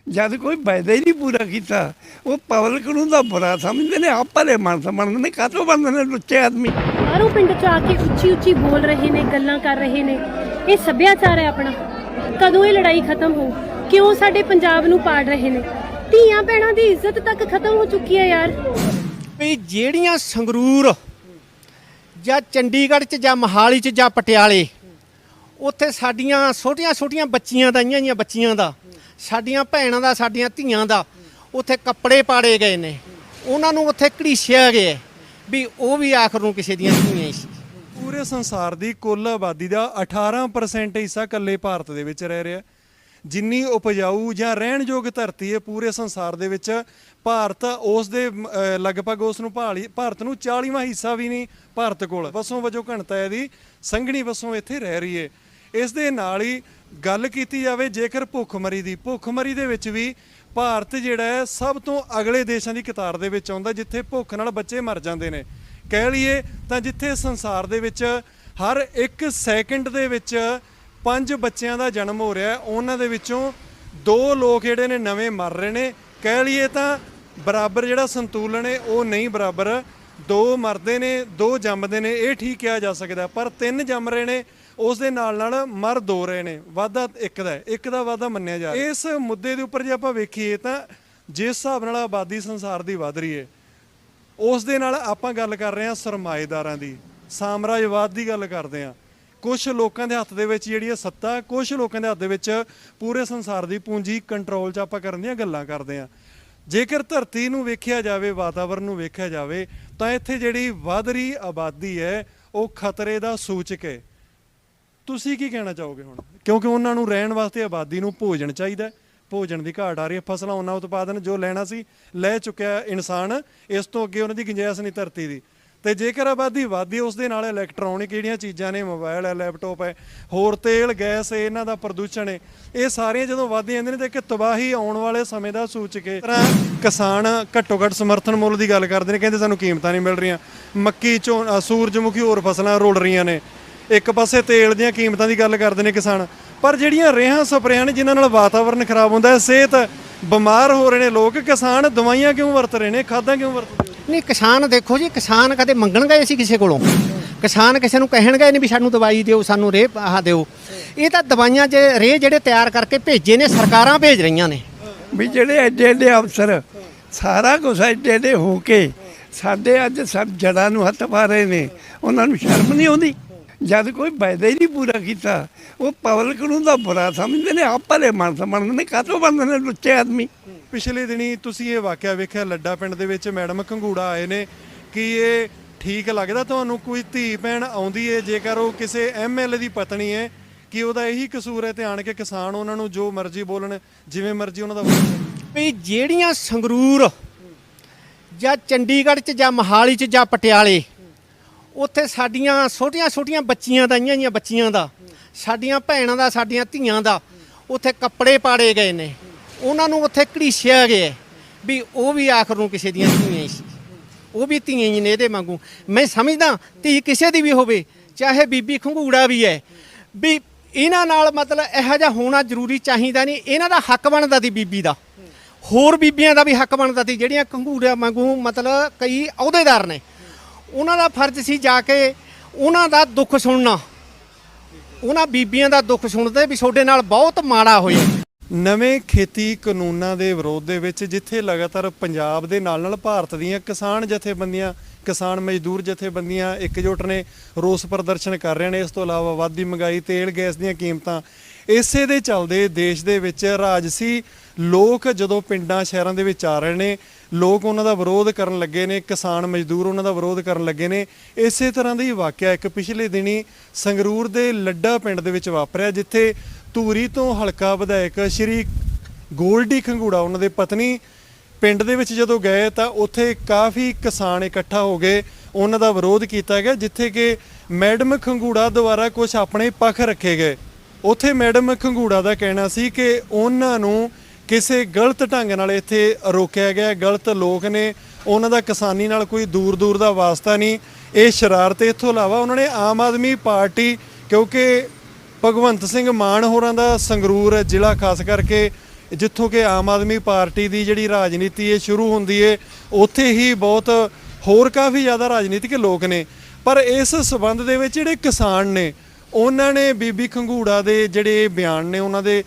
जद कोई वायदा ही नहीं पूरा किया वो पब्लिक नूं तां बुरा समझते हैं आप भले मानस बनते हैं कातों बनते हैं लुच्चे आदमी बाहरों पिंड च आके उच्ची उच्ची बोल रहे ने गल्लां कर रहे ने ये सभ्याचार है अपना कदों ये लड़ाई खत्म हो क्यों साडे पंजाब नूं पाड़ रहे ने धीआं भैणां दी इज्जत तक खत्म हो चुकी है यार ਵੀ ਜਿਹੜੀਆਂ ਸੰਗਰੂਰ ਜਾਂ ਚੰਡੀਗੜ੍ਹ 'ਚ ਜਾਂ ਮੋਹਾਲੀ 'ਚ ਜਾਂ ਪਟਿਆਲੇ ਉੱਥੇ ਸਾਡੀਆਂ ਛੋਟੀਆਂ ਬੱਚੀਆਂ ਦਾ ਇਆਂ ਬੱਚੀਆਂ ਦਾ ਸਾਡੀਆਂ ਭੈਣਾਂ ਦਾ ਸਾਡੀਆਂ ਧੀਆਂ ਦਾ ਉੱਥੇ ਕੱਪੜੇ ਪਾੜੇ ਗਏ ਨੇ ਉਹਨਾਂ ਨੂੰ ਉੱਥੇ ਘੜੀਸਿਆ ਗਿਆ ਵੀ ਉਹ ਵੀ ਆਖਰ ਨੂੰ ਕਿਸੇ ਦੀਆਂ ਧੀਆਂ ਹੀ ਸੀ। ਪੂਰੇ ਸੰਸਾਰ ਦੀ ਕੁੱਲ ਆਬਾਦੀ ਦਾ 18% ਹਿੱਸਾ ਇਕੱਲੇ ਭਾਰਤ ਦੇ ਵਿੱਚ ਰਹਿ ਰਿਹਾ। ਜਿੰਨੀ ਉਪਜਾਊ ਜਾਂ ਰਹਿਣਯੋਗ ਧਰਤੀ ਹੈ ਪੂਰੇ ਸੰਸਾਰ ਦੇ ਵਿੱਚ ਭਾਰਤ ਉਸ ਦੇ ਲਗਭਗ ਉਸ ਨੂੰ ਭਾਰਤ ਨੂੰ 40ਵਾਂ ਹਿੱਸਾ ਵੀ ਨਹੀਂ ਭਾਰਤ ਕੋਲ ਵਸੋਂ ਵਜੋਂ ਘਣਤਾ ਇਹਦੀ ਸੰਘਣੀ ਵਸੋਂ ਇੱਥੇ ਰਹਿ ਰਹੀ ਹੈ। ਇਸ ਦੇ ਨਾਲ ਹੀ ਗੱਲ ਕੀਤੀ ਜਾਵੇ ਜੇਕਰ ਭੁੱਖਮਰੀ ਦੇ ਵਿੱਚ ਵੀ ਭਾਰਤ ਜਿਹੜਾ ਹੈ ਸਭ ਤੋਂ ਅਗਲੇ ਦੇਸ਼ਾਂ ਦੀ ਕਤਾਰ ਦੇ ਵਿੱਚ ਆਉਂਦਾ ਜਿੱਥੇ ਭੁੱਖ ਨਾਲ ਬੱਚੇ ਮਰ ਜਾਂਦੇ ਨੇ। ਕਹਿ ਲਈਏ ਤਾਂ ਜਿੱਥੇ ਸੰਸਾਰ ਦੇ ਵਿੱਚ ਹਰ 1 ਸੈਕਿੰਡ ਦੇ ਵਿੱਚ 5 ਬੱਚਿਆਂ ਦਾ ਜਨਮ ਹੋ ਰਿਹਾ ਉਹਨਾਂ ਦੇ ਵਿੱਚੋਂ 2 ਲੋਕ ਜਿਹੜੇ ਨੇ ਨਵੇਂ ਮਰ ਰਹੇ ਨੇ। ਕਹਿ ਲਈਏ ਤਾਂ ਬਰਾਬਰ ਜਿਹੜਾ ਸੰਤੁਲਨ ਹੈ ਉਹ ਨਹੀਂ ਬਰਾਬਰ 2 ਮਰਦੇ ਨੇ 2 ਜੰਮਦੇ ਨੇ ਇਹ ਠੀਕ ਕਿਹਾ ਜਾ ਸਕਦਾ ਪਰ 3 ਜੰਮ ਰਹੇ ਨੇ ਉਸ ਦੇ ਨਾਲ ਮਰ 2 ਰਹੇ ਨੇ ਵਾਧਾ ਇੱਕ ਦਾ ਵਾਧਾ ਮੰਨਿਆ ਜਾ ਰਿਹਾ। ਇਸ ਮੁੱਦੇ ਦੇ ਉੱਪਰ ਜੇ ਆਪਾਂ ਵੇਖੀਏ ਤਾਂ ਜਿਸ ਹਿਸਾਬ ਨਾਲ ਆਬਾਦੀ ਸੰਸਾਰ ਦੀ ਵੱਧ ਰਹੀ ਹੈ ਉਸ ਦੇ ਨਾਲ ਆਪਾਂ ਗੱਲ ਕਰ ਰਹੇ ਹਾਂ ਸਰਮਾਏਦਾਰਾਂ ਦੀ ਸਾਮਰਾਜਵਾਦ ਦੀ ਗੱਲ ਕਰਦੇ ਹਾਂ। ਕੁਝ ਲੋਕਾਂ ਦੇ ਹੱਥ ਦੇ ਵਿੱਚ ਜਿਹੜੀ ਹੈ ਸੱਤਾ ਕੁਝ ਲੋਕਾਂ ਦੇ ਹੱਥ ਦੇ ਵਿੱਚ ਪੂਰੇ ਸੰਸਾਰ ਦੀ ਪੂੰਜੀ ਕੰਟਰੋਲ 'ਚ ਆਪਾਂ ਕਰਨ ਦੀਆਂ ਗੱਲਾਂ ਕਰਦੇ ਹਾਂ। ਜੇਕਰ ਧਰਤੀ ਨੂੰ ਵੇਖਿਆ ਜਾਵੇ ਵਾਤਾਵਰਨ ਨੂੰ ਵੇਖਿਆ ਜਾਵੇ ਤਾਂ ਇੱਥੇ ਜਿਹੜੀ ਵੱਧ ਰਹੀ ਆਬਾਦੀ ਹੈ ਉਹ ਖਤਰੇ ਦਾ ਸੂਚਕ ਹੈ। ਤੁਸੀਂ ਕੀ ਕਹਿਣਾ ਚਾਹੋਗੇ ਹੁਣ ਕਿਉਂਕਿ ਉਹਨਾਂ ਨੂੰ ਰਹਿਣ ਵਾਸਤੇ ਆਬਾਦੀ ਨੂੰ ਭੋਜਨ ਚਾਹੀਦਾ ਭੋਜਨ ਦੀ ਘਾਟ ਆ ਰਹੀ ਹੈ ਫਸਲਾਂ ਉਹਨਾਂ ਉਤਪਾਦਨ ਜੋ ਲੈਣਾ ਸੀ ਲੈ ਚੁੱਕਿਆ ਇਨਸਾਨ ਇਸ ਤੋਂ ਅੱਗੇ ਉਹਨਾਂ ਦੀ ਗੁੰਜਾਇਸ਼ ਨਹੀਂ ਧਰਤੀ ਦੀ। ਤੇ ਜੇਕਰ ਆਬਾਦੀ ਵਧਦੀ ਉਸ ਦੇ ਨਾਲ ਇਲੈਕਟ੍ਰੋਨਿਕ ਜਿਹੜੀਆਂ ਚੀਜ਼ਾਂ ਨੇ ਮੋਬਾਈਲ ਹੈ ਲੈਪਟਾਪ ਹੈ ਹੋਰ ਤੇਲ ਗੈਸ ਇਹਨਾਂ ਦਾ ਪ੍ਰਦੂਸ਼ਣ ਹੈ ਇਹ ਸਾਰੀਆਂ ਜਦੋਂ ਵੱਧਦੀਆਂ ਜਾਂਦੇ ਨੇ ਤਾਂ ਇੱਕ ਤਬਾਹੀ ਆਉਣ ਵਾਲੇ ਸਮੇਂ ਦਾ ਸੂਚਕ ਹੈ। ਤਰ੍ਹਾਂ ਕਿਸਾਨ ਘੱਟੋ ਘੱਟ ਸਮਰਥਨ ਮੁੱਲ ਦੀ ਗੱਲ ਕਰਦੇ ਨੇ ਕਹਿੰਦੇ ਸਾਨੂੰ ਕੀਮਤਾਂ ਨਹੀਂ ਮਿਲ ਰਹੀਆਂ ਮੱਕੀ ਸੂਰਜਮੁਖੀ ਹੋਰ ਫਸਲਾਂ ਰੁਲ ਰਹੀਆਂ ਨੇ ਇੱਕ ਪਾਸੇ ਤੇਲ ਦੀਆਂ ਕੀਮਤਾਂ ਦੀ ਗੱਲ ਕਰਦੇ ਨੇ ਕਿਸਾਨ ਪਰ ਜਿਹੜੀਆਂ ਰੇਹਾਂ ਸਪਰੇਆਂ ਨੇ ਜਿਨ੍ਹਾਂ ਨਾਲ ਵਾਤਾਵਰਨ ਖਰਾਬ ਹੁੰਦਾ ਹੈ ਸਿਹਤ ਬਿਮਾਰ ਹੋ ਰਹੇ ਨੇ ਲੋਕ ਕਿਸਾਨ ਦਵਾਈਆਂ ਕਿਉਂ ਵਰਤ ਰਹੇ ਨੇ ਖਾਦਾਂ ਕਿਉਂ ਵਰਤਦੇ ਨਹੀਂ ਕਿਸਾਨ ਦੇਖੋ ਜੀ ਕਿਸਾਨ ਕਦੇ ਮੰਗਣ ਗਏ ਸੀ ਕਿਸੇ ਕੋਲੋਂ ਕਿਸਾਨ ਕਿਸੇ ਨੂੰ ਕਹਿਣ ਗਏ ਨਹੀਂ ਵੀ ਸਾਨੂੰ ਦਵਾਈ ਦਿਓ ਸਾਨੂੰ ਰੇਹ ਆਹ ਦਿਓ ਇਹ ਤਾਂ ਦਵਾਈਆਂ 'ਚ ਰੇਹ ਜਿਹੜੇ ਤਿਆਰ ਕਰਕੇ ਭੇਜੇ ਨੇ ਸਰਕਾਰਾਂ ਭੇਜ ਰਹੀਆਂ ਨੇ ਵੀ ਜਿਹੜੇ ਐਡੇ ਅਫਸਰ ਸਾਰਾ ਕੁਛ ਐਡੇ ਹੋ ਕੇ ਸਾਡੇ ਅੱਜ ਸਭ ਜੜ੍ਹਾਂ ਨੂੰ ਹੱਥ ਪਾ ਰਹੇ ਨੇ ਉਹਨਾਂ ਨੂੰ ਸ਼ਰਮ ਨਹੀਂ ਆਉਂਦੀ ਜਦ ਕੋਈ ਵਾਅਦਾ ਹੀ ਨਹੀਂ ਪੂਰਾ ਕੀਤਾ ਉਹ ਪਬਲਿਕ ਨੂੰ ਤਾਂ ਬੁਰਾ ਸਮਝਦੇ ਨੇ ਆਪ ਭਲੇ ਮਾਨਸ ਬਣਦੇ ਨੇ ਕਾਤੋਂ ਬਣਦੇ ਨੇ ਲੁੱਚੇ ਆਦਮੀ। ਪਿਛਲੇ ਦਿਨੀ ਤੁਸੀਂ ਇਹ ਵਾਕਿਆ ਵੇਖਿਆ ਲੱਡਾ ਪਿੰਡ ਦੇ ਵਿੱਚ ਮੈਡਮ ਘੰਗੂੜਾ ਆਏ ਨੇ ਕਿ ਇਹ ਠੀਕ ਲੱਗਦਾ ਤੁਹਾਨੂੰ ਕੋਈ ਧੀ ਭੈਣ ਆਉਂਦੀ ਹੈ ਜੇਕਰ ਉਹ ਕਿਸੇ MLA ਦੀ ਪਤਨੀ ਹੈ ਕਿ ਉਹਦਾ ਇਹੀ ਕਸੂਰ ਹੈ ਤੇ ਆਣ ਕੇ ਕਿਸਾਨ ਉਹਨਾਂ ਨੂੰ ਜੋ ਮਰਜ਼ੀ ਬੋਲਣ ਜਿਵੇਂ ਮਰਜ਼ੀ ਉਹਨਾਂ ਦਾ ਵੀ ਜਿਹੜੀਆਂ ਸੰਗਰੂਰ ਜਾਂ ਚੰਡੀਗੜ੍ਹ 'ਚ ਜਾਂ ਮੋਹਾਲੀ 'ਚ ਜਾਂ ਪਟਿਆਲੇ ਉੱਥੇ ਸਾਡੀਆਂ ਛੋਟੀਆਂ ਬੱਚੀਆਂ ਦਾ ਇਆਂ ਬੱਚੀਆਂ ਦਾ ਸਾਡੀਆਂ ਭੈਣਾਂ ਦਾ ਸਾਡੀਆਂ ਧੀਆਂ ਦਾ ਉੱਥੇ ਕੱਪੜੇ ਪਾੜੇ ਗਏ ਨੇ ਉਹਨਾਂ ਨੂੰ ਉੱਥੇ ਘੜੀਸਿਆ ਗਿਆ ਵੀ ਉਹ ਵੀ ਆਖਰ ਨੂੰ ਕਿਸੇ ਦੀਆਂ ਧੀਆਂ ਹੀ ਸੀ ਉਹ ਵੀ ਧੀਆਂ ਹੀ ਨੇ ਇਹਦੇ ਵਾਂਗੂ। ਮੈਂ ਸਮਝਦਾ ਧੀ ਕਿਸੇ ਦੀ ਵੀ ਹੋਵੇ ਚਾਹੇ ਬੀਬੀ ਘੰਗੂੜਾ ਵੀ ਹੈ ਵੀ ਇਹਨਾਂ ਨਾਲ ਮਤਲਬ ਇਹੋ ਜਿਹਾ ਹੋਣਾ ਜ਼ਰੂਰੀ ਚਾਹੀਦਾ ਨਹੀਂ ਇਹਨਾਂ ਦਾ ਹੱਕ ਬਣਦਾ ਸੀ ਬੀਬੀ ਦਾ ਹੋਰ ਬੀਬੀਆਂ ਦਾ ਵੀ ਹੱਕ ਬਣਦਾ ਸੀ ਜਿਹੜੀਆਂ ਘੰਗੂੜਿਆਂ ਵਾਂਗੂ ਮਤਲਬ ਕਈ ਅਹੁਦੇਦਾਰ ਨੇ ਉਹਨਾਂ ਦਾ ਫਰਜ਼ ਸੀ ਜਾ ਕੇ ਉਹਨਾਂ ਦਾ ਦੁੱਖ ਸੁਣਨਾ ਉਹਨਾਂ ਬੀਬੀਆਂ ਦਾ ਦੁੱਖ ਸੁਣਦੇ ਵੀ ਤੁਹਾਡੇ ਨਾਲ ਬਹੁਤ ਮਾੜਾ ਹੋਇਆ। ਨਵੇਂ ਖੇਤੀ ਕਾਨੂੰਨਾਂ ਦੇ ਵਿਰੋਧ ਦੇ ਵਿੱਚ ਜਿੱਥੇ ਲਗਾਤਾਰ ਪੰਜਾਬ ਦੇ ਨਾਲ ਭਾਰਤ ਦੀਆਂ ਕਿਸਾਨ ਜਥੇਬੰਦੀਆਂ ਕਿਸਾਨ ਮਜ਼ਦੂਰ ਜਥੇਬੰਦੀਆਂ ਇਕਜੁੱਟ ਨੇ ਰੋਸ ਪ੍ਰਦਰਸ਼ਨ ਕਰ ਰਹੇ ਨੇ। ਇਸ ਤੋਂ ਇਲਾਵਾ ਵੱਧਦੀ ਮਹਿੰਗਾਈ ਤੇਲ ਗੈਸ ਦੀਆਂ ਕੀਮਤਾਂ ਇਸੇ ਦੇ ਚੱਲਦੇ ਦੇਸ਼ ਦੇ ਵਿੱਚ ਰਾਜਸੀ ਲੋਕ ਜਦੋਂ ਪਿੰਡਾਂ ਸ਼ਹਿਰਾਂ ਦੇ ਵਿੱਚ ਆ ਰਹੇ ਨੇ ਲੋਕ ਉਹਨਾਂ ਦਾ ਵਿਰੋਧ ਕਰਨ ਲੱਗੇ ਨੇ ਕਿਸਾਨ ਮਜ਼ਦੂਰ ਉਹਨਾਂ ਦਾ ਵਿਰੋਧ ਕਰਨ ਲੱਗੇ ਨੇ। ਇਸੇ ਤਰ੍ਹਾਂ ਦਾ ਹੀ ਵਾਕਿਆ ਇੱਕ ਪਿਛਲੇ ਦਿਨੀ ਸੰਗਰੂਰ ਦੇ ਲੱਡਾ ਪਿੰਡ ਦੇ ਵਿੱਚ ਵਾਪਰਿਆ ਜਿੱਥੇ ਧੂਰੀ ਤੋਂ ਹਲਕਾ ਵਿਧਾਇਕ ਸ਼੍ਰੀ ਗੋਲਡੀ ਘੰਗੂੜਾ ਉਹਨਾਂ ਦੇ ਪਤਨੀ ਪਿੰਡ ਦੇ ਵਿੱਚ ਜਦੋਂ ਗਏ ਤਾਂ ਉੱਥੇ ਕਾਫੀ ਕਿਸਾਨ ਇਕੱਠਾ ਹੋ ਗਏ ਉਹਨਾਂ ਦਾ ਵਿਰੋਧ ਕੀਤਾ ਗਿਆ ਜਿੱਥੇ ਕਿ ਮੈਡਮ ਘੰਗੂੜਾ ਦੁਆਰਾ ਕੁਝ ਆਪਣੇ ਪੱਖ ਰੱਖੇ ਗਏ। ਉੱਥੇ ਮੈਡਮ ਘੰਗੂੜਾ ਦਾ ਕਹਿਣਾ ਸੀ ਕਿ ਉਹਨਾਂ ਨੂੰ ਕਿਸੇ ਗਲਤ ਢੰਗ ਨਾਲ ਇੱਥੇ ਰੋਕਿਆ ਗਿਆ ਗਲਤ ਲੋਕ ਨੇ ਉਹਨਾਂ ਦਾ ਕਿਸਾਨੀ ਨਾਲ ਕੋਈ ਦੂਰ ਦਾ ਵਾਸਤਾ ਨਹੀਂ ਇਹ ਸ਼ਰਾਰਤ। ਇਸ ਤੋਂ ਇਲਾਵਾ ਉਹਨਾਂ ਨੇ ਆਮ ਆਦਮੀ ਪਾਰਟੀ ਕਿਉਂਕਿ ਭਗਵੰਤ ਸਿੰਘ ਮਾਨ ਹੋਰਾਂ ਦਾ ਸੰਗਰੂਰ ਜ਼ਿਲ੍ਹਾ ਖਾਸ ਕਰਕੇ ਜਿੱਥੋਂ ਕਿ ਆਮ ਆਦਮੀ ਪਾਰਟੀ ਦੀ ਜਿਹੜੀ ਰਾਜਨੀਤੀ ਹੈ ਸ਼ੁਰੂ ਹੁੰਦੀ ਹੈ, ਉੱਥੇ ਹੀ ਬਹੁਤ ਹੋਰ ਕਾਫੀ ਜ਼ਿਆਦਾ ਰਾਜਨੀਤਿਕ ਲੋਕ ਨੇ। ਪਰ ਇਸ ਸਬੰਧ ਦੇ ਵਿੱਚ ਜਿਹੜੇ ਕਿਸਾਨ ਨੇ ਉਹਨਾਂ ਨੇ ਬੀਬੀ ਖੰਗੂੜਾ ਦੇ ਜਿਹੜੇ ਬਿਆਨ ਨੇ ਉਹਨਾਂ ਦੇ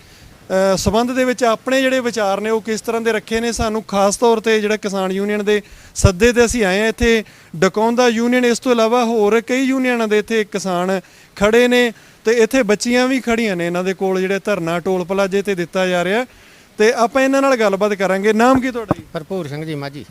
ਸਬੰਧ ਦੇ ਵਿੱਚ ਆਪਣੇ ਜਿਹੜੇ ਵਿਚਾਰ ਨੇ ਉਹ ਕਿਸ ਤਰ੍ਹਾਂ ਦੇ ਰੱਖੇ ਨੇ। ਸਾਨੂੰ ਖਾਸ ਤੌਰ ਤੇ ਜਿਹੜਾ ਕਿਸਾਨ ਯੂਨੀਅਨ ਦੇ ਸੱਦੇ ਤੇ ਅਸੀਂ ਆਏ ਹਾਂ ਇੱਥੇ ਡਕੌਂਦਾ ਯੂਨੀਅਨ, ਇਸ ਤੋਂ ਇਲਾਵਾ ਹੋਰ ਕਈ ਯੂਨੀਅਨਾਂ ਦੇ ਇੱਥੇ ਕਿਸਾਨ ਖੜੇ ਨੇ ਤੇ ਇੱਥੇ ਬੱਚੀਆਂ ਵੀ ਖੜੀਆਂ ਨੇ ਇਹਨਾਂ ਦੇ ਕੋਲ ਜਿਹੜੇ ਧਰਨਾ ਟੋਲ ਪਲਾਜ਼ੇ ਤੇ ਦਿੱਤਾ ਜਾ ਰਿਹਾ। ਤੇ ਆਪਾਂ ਇਹਨਾਂ ਨਾਲ ਗੱਲਬਾਤ ਕਰਾਂਗੇ। ਨਾਮ ਕੀ ਤੁਹਾਡਾ ਜੀ? ਭਰਪੂਰ ਸਿੰਘ ਜੀ ਮਾਝੀ।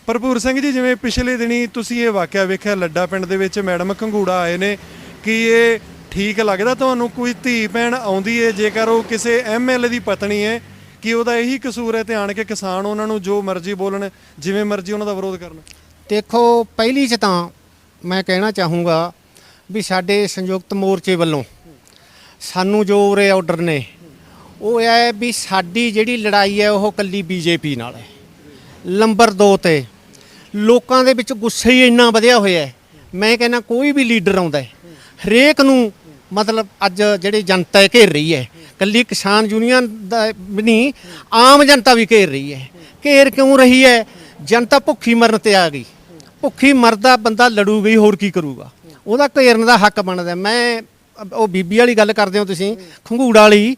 ਭਰਪੂਰ ਸਿੰਘ ਜੀ, ਜਿਵੇਂ ਪਿਛਲੇ ਦਿਨੀ ਤੁਸੀਂ ਇਹ ਵਾਕਿਆ ਵੇਖਿਆ ਲੱਡਾ ਪਿੰਡ ਦੇ ਵਿੱਚ ਮੈਡਮ ਖੰਗੂੜਾ ਆਏ ਨੇ, ਕੀ ਇਹ ਠੀਕ ਲੱਗਦਾ ਤੁਹਾਨੂੰ? ਕੋਈ ਧੀ ਭੈਣ ਆਉਂਦੀ ਹੈ ਜੇਕਰ ਉਹ ਕਿਸੇ ਐਮਐਲਏ ਦੀ ਪਤਨੀ ਹੈ, ਕਿ ਉਹਦਾ ਇਹੀ ਕਸੂਰ ਹੈ ਤੇ ਆਣ ਕੇ ਕਿਸਾਨ ਉਹਨਾਂ ਨੂੰ ਜੋ ਮਰਜ਼ੀ ਬੋਲਣ, ਜਿਵੇਂ ਮਰਜ਼ੀ ਉਹਨਾਂ ਦਾ ਵਿਰੋਧ ਕਰਨ? ਦੇਖੋ, ਪਹਿਲੀ 'ਚ ਤਾਂ ਮੈਂ ਕਹਿਣਾ ਚਾਹੂੰਗਾ ਵੀ ਸਾਡੇ ਸੰਯੁਕਤ ਮੋਰਚੇ ਵੱਲੋਂ ਸਾਨੂੰ ਜੋ ਉਰੇ ਆਰਡਰ ਨੇ ਉਹ ਇਹ ਹੈ ਵੀ ਸਾਡੀ ਜਿਹੜੀ ਲੜਾਈ ਹੈ ਉਹ ਕੱਲੀ ਬੀਜੇਪੀ ਨਾਲ ਹੈ। ਨੰਬਰ 2 ਤੇ ਲੋਕਾਂ ਦੇ ਵਿੱਚ ਗੁੱਸਾ ਹੀ ਇੰਨਾ ਵਧਿਆ ਹੋਇਆ ਹੈ। ਮੈਂ ਕਹਿੰਦਾ ਕੋਈ ਵੀ ਲੀਡਰ ਆਉਂਦਾ ਹੈ ਹਰੇਕ ਨੂੰ ਮਤਲਬ ਅੱਜ ਜਿਹੜੀ ਜਨਤਾ ਹੈ ਘੇਰ ਰਹੀ ਹੈ, ਕੱਲੀ ਕਿਸਾਨ ਯੂਨੀਅਨ ਦਾ ਵੀ ਨਹੀਂ, ਆਮ ਜਨਤਾ ਵੀ ਘੇਰ ਰਹੀ ਹੈ। ਘੇਰ ਕਿਉਂ ਰਹੀ ਹੈ? ਜਨਤਾ ਭੁੱਖੀ ਮਰਨ ਤੇ ਆ ਗਈ। ਭੁੱਖੀ ਮਰਦਾ ਬੰਦਾ ਲੜੂਗਾ ਹੀ, ਹੋਰ ਕੀ ਕਰੂਗਾ? ਉਹਦਾ ਘੇਰਨ ਦਾ ਹੱਕ ਬਣਦਾ। ਮੈਂ ਉਹ ਬੀਬੀ ਵਾਲੀ ਗੱਲ ਕਰਦੇ ਹੋ ਤੁਸੀਂ, ਖੰਗੂੜਾ ਵਾਲੀ,